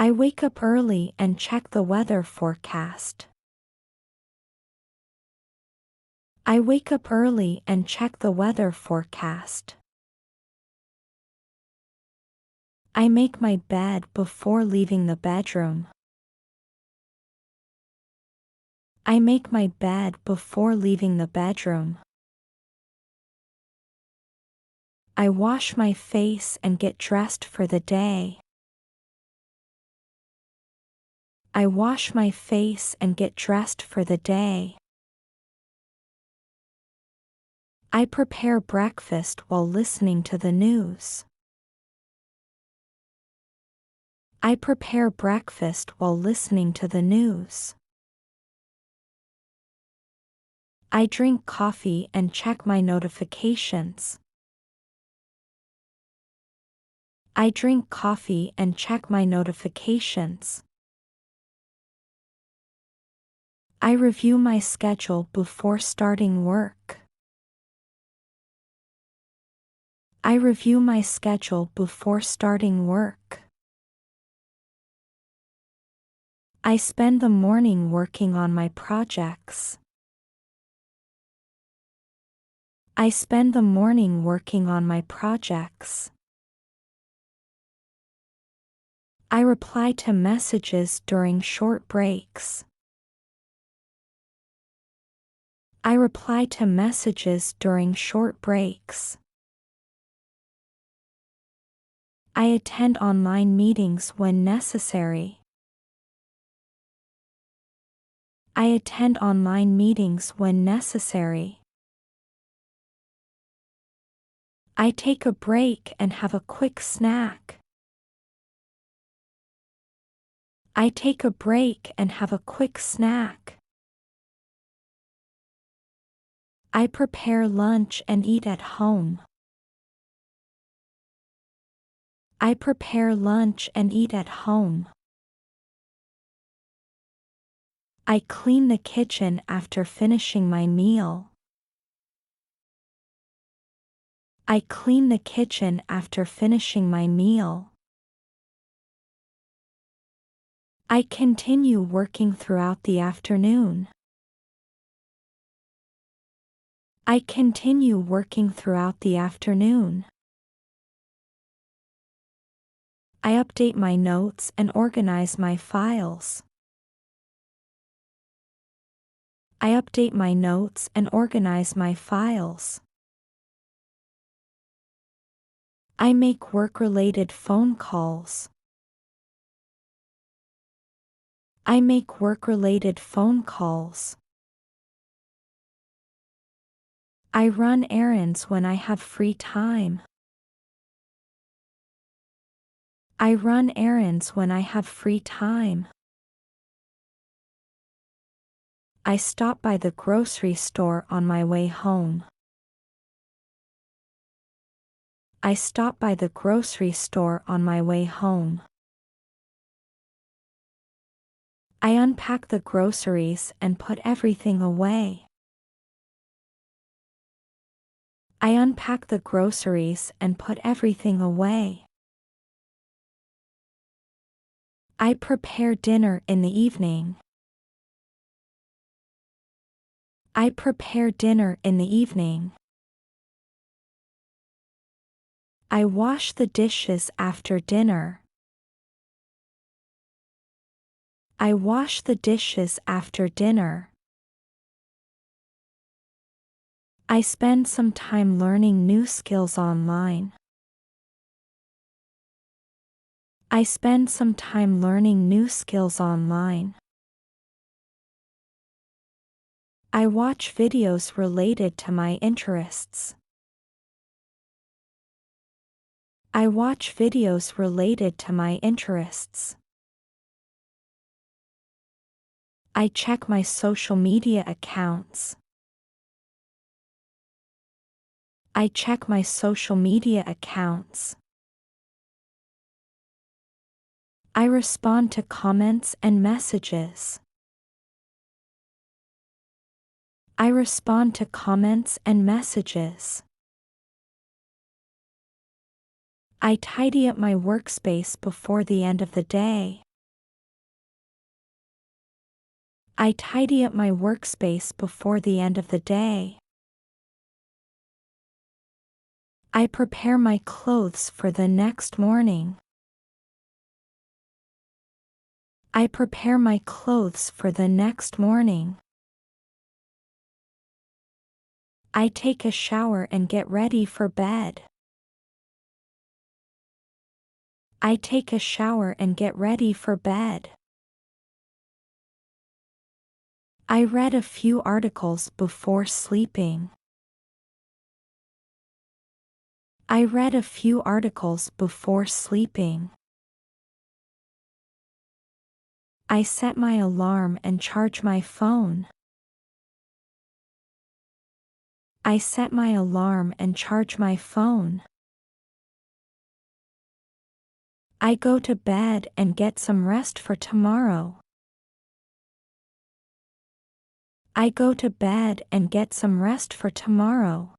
I wake up early and check the weather forecast. I wake up early and check the weather forecast. I make my bed before leaving the bedroom. I make my bed before leaving the bedroom. I wash my face and get dressed for the day. I wash my face and get dressed for the day. I prepare breakfast while listening to the news. I prepare breakfast while listening to the news. I drink coffee and check my notifications. I drink coffee and check my notifications. I review my schedule before starting work. I review my schedule before starting work. I spend the morning working on my projects. I spend the morning working on my projects. I reply to messages during short breaks. I reply to messages during short breaks. I attend online meetings when necessary. I attend online meetings when necessary. I take a break and have a quick snack. I take a break and have a quick snack. I prepare lunch and eat at home. I prepare lunch and eat at home. I clean the kitchen after finishing my meal. I clean the kitchen after finishing my meal. I continue working throughout the afternoon. I continue working throughout the afternoon. I update my notes and organize my files. I update my notes and organize my files. I make work-related phone calls. I make work-related phone calls. I run errands when I have free time. I run errands when I have free time. I stop by the grocery store on my way home. I stop by the grocery store on my way home. I unpack the groceries and put everything away. I unpack the groceries and put everything away. I prepare dinner in the evening. I prepare dinner in the evening. I wash the dishes after dinner. I wash the dishes after dinner. I spend some time learning new skills online. I spend some time learning new skills online. I watch videos related to my interests. I watch videos related to my interests. I check my social media accounts. I check my social media accounts. I respond to comments and messages. I respond to comments and messages. I tidy up my workspace before the end of the day. I tidy up my workspace before the end of the day. I prepare my clothes for the next morning. I prepare my clothes for the next morning. I take a shower and get ready for bed. I take a shower and get ready for bed. I read a few articles before sleeping. I read a few articles before sleeping. I set my alarm and charge my phone. I set my alarm and charge my phone. I go to bed and get some rest for tomorrow. I go to bed and get some rest for tomorrow.